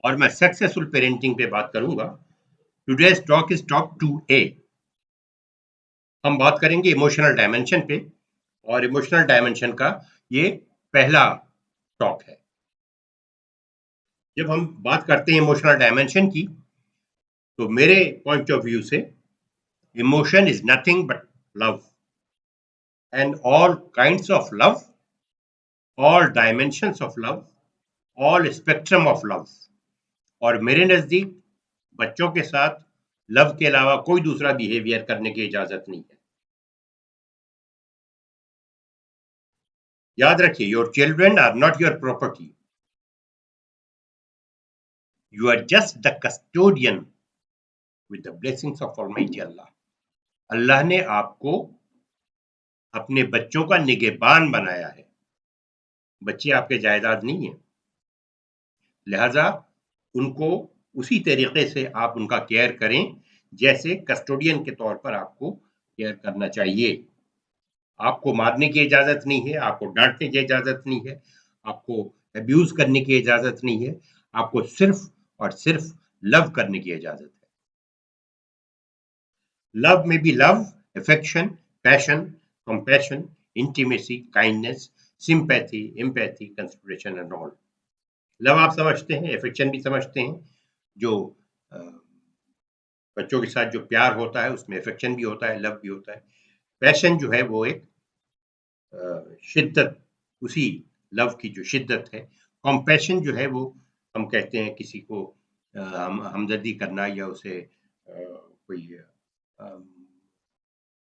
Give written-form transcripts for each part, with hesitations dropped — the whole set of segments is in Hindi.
और मैं सक्सेसफुल पेरेंटिंग पे बात करूंगा। Today's talk is talk 2A। हम बात करेंगे इमोशनल डायमेंशन पे, और इमोशनल डायमेंशन का ये पहला टॉक है। जब हम बात करते हैं इमोशनल डायमेंशन की, तो मेरे पॉइंट ऑफ व्यू से emotion is nothing but love, and all kinds of love, all dimensions of love, all spectrum of love. और मेरे नजदीक बच्चों के साथ लव के अलावा कोई दूसरा बिहेवियर करने की इजाजत नहीं है। याद रखिए, your children are not your property, you are just the custodian with the blessings of almighty Allah. Allah ने आपको अपने बच्चों का निगहबान बनाया है। बच्चे आपके जायदाद नहीं है, लिहाजा उनको उसी तरीके से आप उनका केयर करें जैसे कस्टोडियन के तौर पर आपको केयर करना चाहिए। आपको मारने की इजाजत नहीं है, आपको डांटने की इजाजत नहीं है, आपको अब्यूज करने की इजाजत नहीं है, आपको सिर्फ और सिर्फ लव करने की इजाजत है। लव में भी love, affection, passion, compassion, intimacy, kindness, sympathy, empathy, consideration and all. Love आप समझते हैं, अफेक्शन भी समझते हैं। जो अ, बच्चों के साथ जो प्यार होता है उसमें अफेक्शन भी होता है, लव भी होता है। पैशन जो है वो एक शिद्दत, उसी लव की जो शिद्दत है। कंपैशन जो है वो हम कहते हैं किसी को हमदर्दी करना, या उसे कोई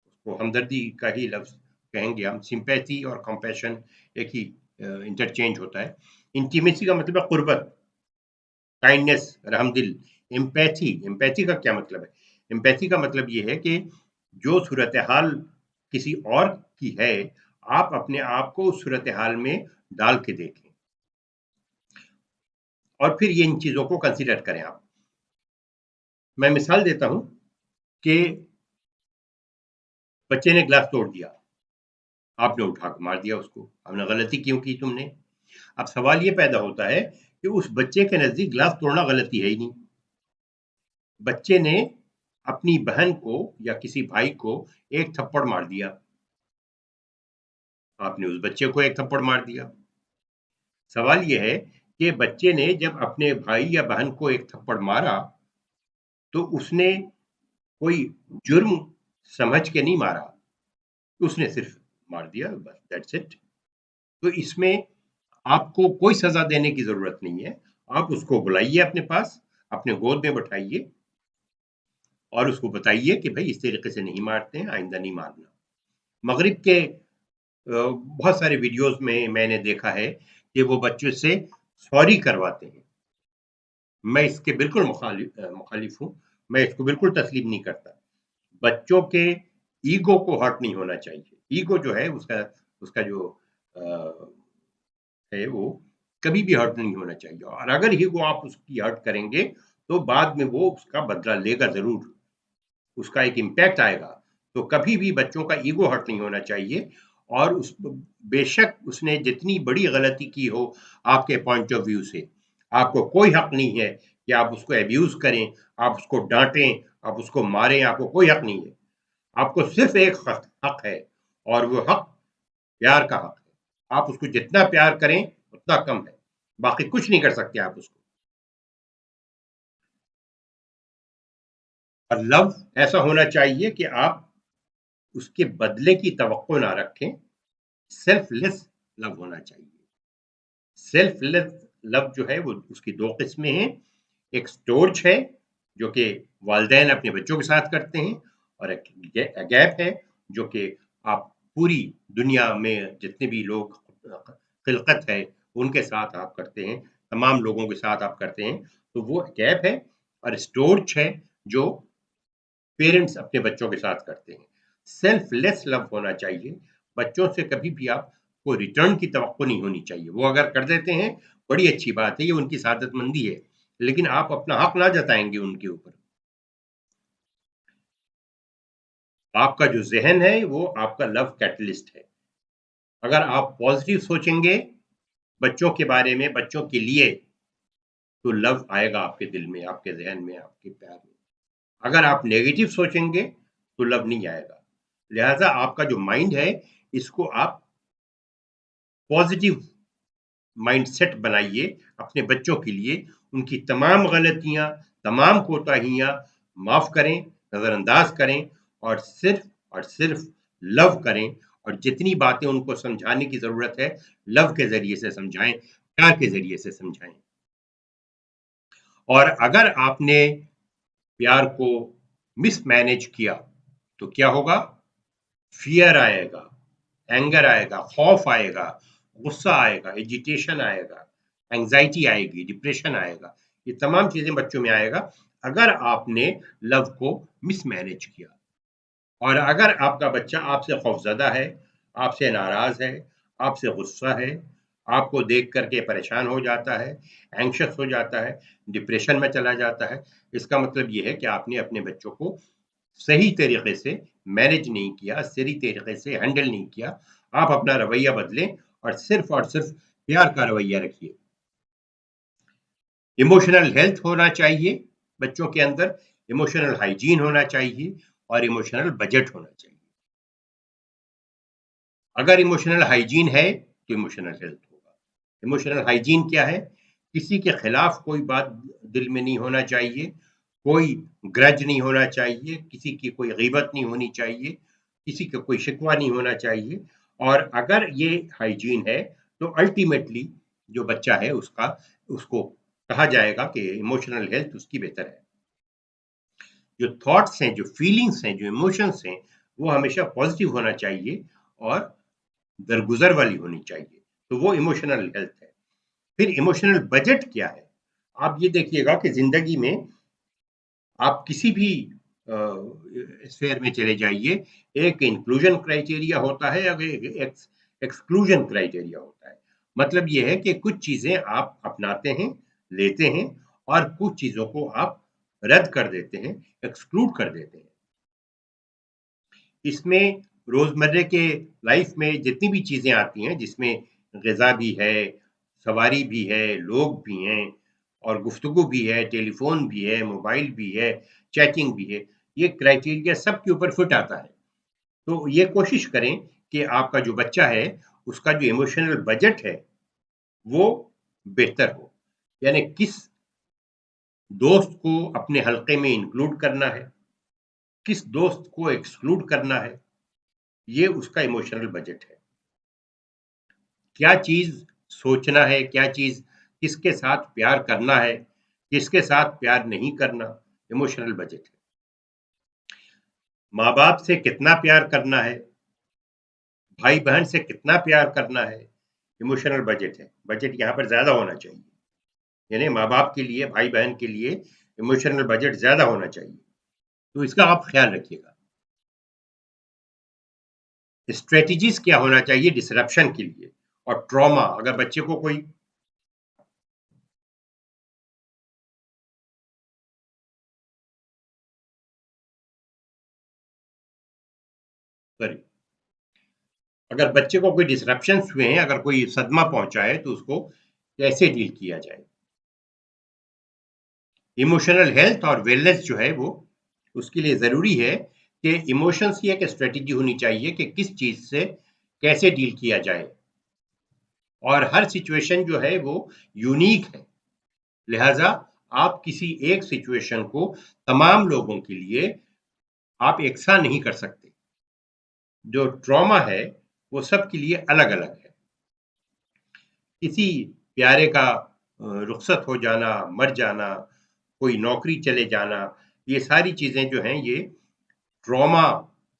उसको हमदर्दी का ही लफ्ज कहेंगे हम। सिंपैथी और कंपैशन एक ही इंटरचेंज होता है। इंटीमेसी का मतलब है कुर्बत, काइंडनेस, रहमदिल। एम्पैथी, एम्पैथी का क्या मतलब है? एम्पैथी का मतलब ये है कि जो सूरत हाल किसी और की है, आप अपने आप को उस सूरत हाल में डाल के देखें और फिर ये इन चीजों को कंसिडर करें आप। मैं मिसाल देता हूं कि बच्चे ने ग्लास तोड़ दिया, आपने उठा के मार दिया उसको। आपने गलती क्यों की तुमने? अब सवाल ये पैदा होता है कि उस बच्चे के नजदीक ग्लास तोड़ना गलती है ही नहीं। बच्चे ने अपनी बहन को या किसी भाई को एक थप्पड़ मार दिया, आपने उस बच्चे को एक थप्पड़ मार दिया। सवाल यह है कि बच्चे ने जब अपने भाई या बहन को एक थप्पड़ मारा, तो उसने कोई जुर्म समझ के नहीं मारा, उसने सिर्फ मार दिया, बस दैट्स इट। तो इसमें आपको कोई सजा देने की जरूरत नहीं है। आप उसको बुलाइए अपने पास, अपने गोद में बैठाइए और उसको बताइए कि भाई इस तरीके से नहीं मारते हैं, आइंदा नहीं मारना। मगरिब के बहुत सारे वीडियोस में मैंने देखा है कि वो बच्चों से सॉरी करवाते हैं। मैं इसके बिल्कुल मुखालिफ हूँ। मैं इसको बिल्कुल तस्लीम नहीं करता। बच्चों के ईगो को हर्ट नहीं होना चाहिए। ईगो जो है उसका उसका जो अ, है वो कभी भी हर्ट नहीं होना चाहिए, और अगर ही वो आप उसकी हर्ट करेंगे तो बाद में वो उसका बदला लेगा जरूर, उसका एक इम्पैक्ट आएगा। तो कभी भी बच्चों का ईगो हर्ट नहीं होना चाहिए। और उस बेशक उसने जितनी बड़ी गलती की हो, आपके पॉइंट ऑफ व्यू से आपको कोई हक नहीं है कि आप उसको एब्यूज करें, आप उसको डांटें, आप उसको मारें। आपको कोई हक नहीं है। आपको सिर्फ एक हक है, और वो हक प्यार का हक है। आप उसको जितना प्यार करें उतना कम है, बाकी कुछ नहीं कर सकते आप उसको। और लव ऐसा होना चाहिए कि आप उसके बदले की तवक्को ना रखें। सेल्फलेस लव होना चाहिए। सेल्फलेस लव जो है वो उसकी दो किस्में हैं। एक स्टोर्ज है जो कि वालदेन अपने बच्चों के साथ करते हैं, और एक गैप है जो कि आप पूरी दुनिया में जितने भी लोग खिलकत है उनके साथ आप करते हैं, तमाम लोगों के साथ आप करते हैं। तो वो गैप है। और स्टोर्ज है जो पेरेंट्स अपने बच्चों के साथ करते हैं। सेल्फलेस लव होना चाहिए। बच्चों से कभी भी आपको रिटर्न की तवक्को नहीं होनी चाहिए। वो अगर कर देते हैं, बड़ी अच्छी बात है, ये उनकी सादतमंदी है, लेकिन आप अपना हक ना जताएंगे उनके ऊपर। आपका जो जहन है वो आपका लव कैटलिस्ट है। अगर आप पॉजिटिव सोचेंगे बच्चों के बारे में, बच्चों के लिए, तो लव आएगा आपके दिल में, आपके ज़हन में, आपके प्यार में। अगर आप नेगेटिव सोचेंगे तो लव नहीं आएगा। लिहाज़ा आपका जो माइंड है, इसको आप पॉज़िटिव माइंडसेट बनाइए अपने बच्चों के लिए। उनकी तमाम गलतियाँ, तमाम कोताहियाँ माफ़ करें, नज़रअंदाज करें और सिर्फ़ लव करें, और जितनी बातें उनको समझाने की ज़रूरत है, लव के ज़रिए से समझाएँ, प्यार के ज़रिए से समझाएँ। और अगर आपने प्यार को मिसमैनेज किया, तो क्या होगा? फ़ियर आएगा, एंगर आएगा, खौफ आएगा, गुस्सा आएगा, एजिटेशन आएगा, एंग्जायटी आएगी, डिप्रेशन आएगा। ये तमाम चीज़ें बच्चों में आएगा अगर आपने लव को मिसमैनेज किया। और अगर आपका बच्चा आपसे खौफज़दा है, आपसे नाराज़ है, आपसे गुस्सा है, आपको देख कर के परेशान हो जाता है, एंग्ज़ियस हो जाता है, डिप्रेशन में चला जाता है, इसका मतलब ये है कि आपने अपने बच्चों को सही तरीके से मैनेज नहीं किया, सही तरीके से हैंडल नहीं किया। आप अपना रवैया बदलें और सिर्फ़ प्यार का रवैया रखिए। इमोशनल हेल्थ होना चाहिए बच्चों के अंदर, इमोशनल हाइजीन होना चाहिए और इमोशनल बजट होना चाहिए। अगर इमोशनल हाइजीन है, तो इमोशनल हेल्थ होगा। इमोशनल हाइजीन क्या है? किसी के खिलाफ कोई बात दिल में नहीं होना चाहिए, कोई ग्रज नहीं होना चाहिए, किसी की कोई गीबत नहीं होनी चाहिए, किसी का कोई शिकवा नहीं होना चाहिए। और अगर ये हाइजीन है, तो अल्टीमेटली जो बच्चा है उसको कहा जाएगा कि इमोशनल हेल्थ उसकी बेहतर है। जो थॉट्स हैं, जो फीलिंग्स हैं, जो इमोशंस हैं, वो हमेशा पॉजिटिव होना चाहिए और दरगुजर वाली होनी चाहिए। तो वो इमोशनल हेल्थ है। फिर इमोशनल बजट क्या है? आप ये देखिएगा कि ज़िंदगी में आप किसी भी स्फीयर में चले जाइए, एक इंक्लूजन क्राइटेरिया होता है और एक एक्सक्लूजन क्राइटेरिया होता है। मतलब ये है कि कुछ चीज़ें आप अपनाते हैं, लेते हैं और कुछ चीज़ों को आप रद्द कर देते हैं, एक्सक्लूड कर देते हैं। इसमें रोज़मर्रे के लाइफ में जितनी भी चीज़ें आती हैं, जिसमें ग़िज़ा भी है, सवारी भी है, लोग भी हैं और गुफ्तगू भी है, टेलीफ़ोन भी है, मोबाइल भी है, चैटिंग भी है, ये क्राइटेरिया सबके ऊपर फिट आता है। तो ये कोशिश करें कि आपका जो बच्चा है, उसका जो इमोशनल बजट है, वो बेहतर हो। यानी किस दोस्त को अपने हल्के में इंक्लूड करना है, किस दोस्त को एक्सक्लूड करना है, ये उसका इमोशनल बजट है। क्या चीज़ सोचना है, क्या चीज़ किसके साथ प्यार करना है, किसके साथ प्यार नहीं करना, इमोशनल बजट है। माँ-बाप से कितना प्यार करना है, भाई-बहन से कितना प्यार करना है, इमोशनल बजट है। बजट यहाँ पर ज़्यादा होना चाहिए। यानी माँ-बाप के लिए, भाई-बहन के लिए इमोशनल बजट ज़्यादा होना चाहिए। तो इसका आप ख़्याल रखिएगा। स्ट्रैटेजीज़ क्या होना चाहिए डिसरप्शन के लिए और ट्रॉमा अगर बच्चे को कोई सॉरी अगर बच्चे को कोई डिसरप्शंस हुए हैं, अगर कोई सदमा पहुँचा है, तो उसको कैसे डील किया जाए? इमोशनल हेल्थ और वेलनेस जो है वो उसके लिए ज़रूरी है कि इमोशंस की एक स्ट्रैटेजी होनी चाहिए कि किस चीज़ से कैसे डील किया जाए और हर सिचुएशन जो है वो यूनिक है। लिहाज़ा आप किसी एक सिचुएशन को तमाम लोगों के लिए आप एक सा नहीं कर सकते। जो ट्रॉमा है, वो सबके लिए अलग-अलग है। किसी प्यारे का रुखसत हो जाना, मर जाना, कोई नौकरी चले जाना, ये सारी चीज़ें जो हैं ये ट्रॉमा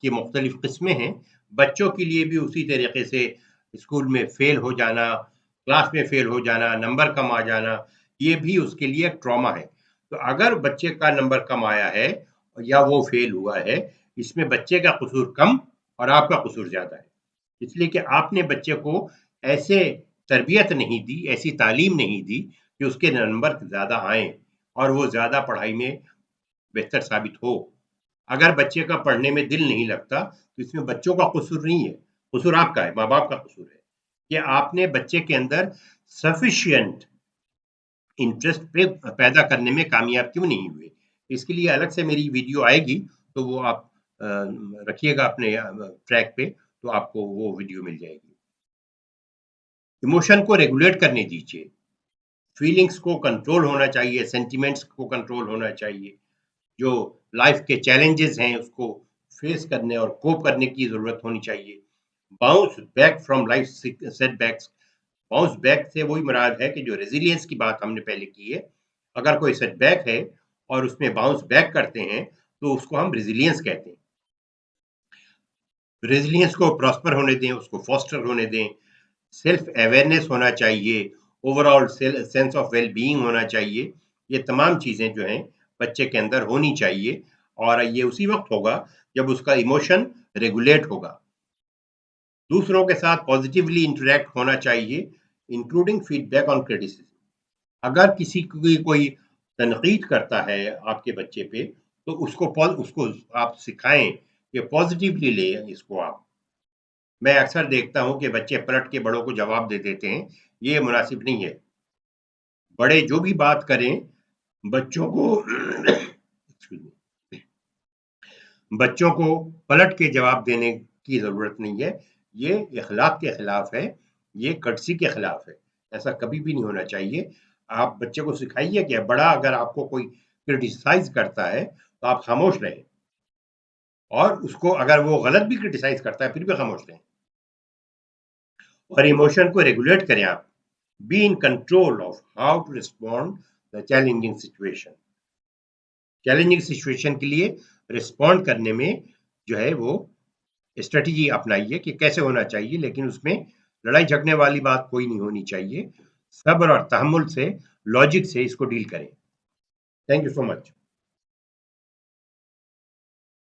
की मुख्तलिफ़ किस्में हैं। बच्चों के लिए भी उसी तरीके से स्कूल में फ़ेल हो जाना, क्लास में फ़ेल हो जाना, नंबर कम आ जाना, ये भी उसके लिए एक ट्रॉमा है। तो अगर बच्चे का नंबर कम आया है या वो फ़ेल हुआ है, इसमें बच्चे का कसूर कम और आपका कसूर ज़्यादा है। इसलिए कि आपने बच्चे को ऐसे तरबियत नहीं दी, ऐसी तालीम नहीं दी कि उसके नंबर ज़्यादा आएँ और वो ज़्यादा पढ़ाई में बेहतर साबित हो। अगर बच्चे का पढ़ने में दिल नहीं लगता, तो इसमें बच्चों का कसूर नहीं है, कसूर आपका है, माँ-बाप का कसूर है कि आपने बच्चे के अंदर सफिशिएंट इंटरेस्ट पे पैदा करने में कामयाब क्यों नहीं हुए। इसके लिए अलग से मेरी वीडियो आएगी, तो वो आप रखिएगा अपने ट्रैक पे, तो आपको वो वीडियो मिल जाएगी। इमोशन को रेगुलेट करने दीजिए, फीलिंग्स को कंट्रोल होना चाहिए, सेंटिमेंट्स को कंट्रोल होना चाहिए। जो लाइफ के चैलेंजेस हैं उसको फेस करने और कोप करने की ज़रूरत होनी चाहिए। Bounce back from life setbacks, bounce back से वही मुराद है कि जो रेजिलियंस की बात हमने पहले की है, अगर कोई सेटबैक है और उसमें बाउंस बैक करते हैं, तो उसको हम रेजिलियंस कहते हैं। रेजिलियंस को प्रॉस्पर होने दें, उसको फॉस्टर होने दें, सेल्फ अवेयरनेस होना चाहिए, overall sense of well being होना चाहिए। ये तमाम चीज़ें जो हैं बच्चे के अंदर होनी चाहिए, और ये उसी वक्त होगा जब उसका इमोशन रेगुलेट होगा। दूसरों के साथ पॉजिटिवली इंटरेक्ट होना चाहिए, इंक्लूडिंग फीडबैक ऑन क्रिटिसिज्म। अगर किसी की कोई तनकीद करता है आपके बच्चे पे, तो उसको आप सिखाएं कि पॉजिटिवली ले इसको आप। मैं अक्सर देखता हूँ कि बच्चे पलट के बड़ों को जवाब दे देते हैं, ये मुनासिब नहीं है। बड़े जो भी बात करें, बच्चों को excuse me, बच्चों को पलट के जवाब देने की ज़रूरत नहीं है। ये इखलाक के खिलाफ है, ये कर्टसी के खिलाफ है। ऐसा कभी भी नहीं होना चाहिए। आप बच्चे को सिखाइए कि बड़ा अगर आपको कोई क्रिटिसाइज़ करता है, तो आप खामोश रहें, और उसको अगर वो गलत भी क्रिटिसाइज़ करता है, फिर भी खामोश रहें। और इमोशन को रेगुलेट करें आप। Be in control of how to respond the challenging situation. Challenging situation के लिए रिस्पॉन्ड करने में जो है वो स्ट्रेटजी अपनाइए कि कैसे होना चाहिए, लेकिन उसमें लड़ाई झगड़ने वाली बात कोई नहीं होनी चाहिए। सब्र और तहम्मुल से, लॉजिक से इसको डील करें। Thank you so much.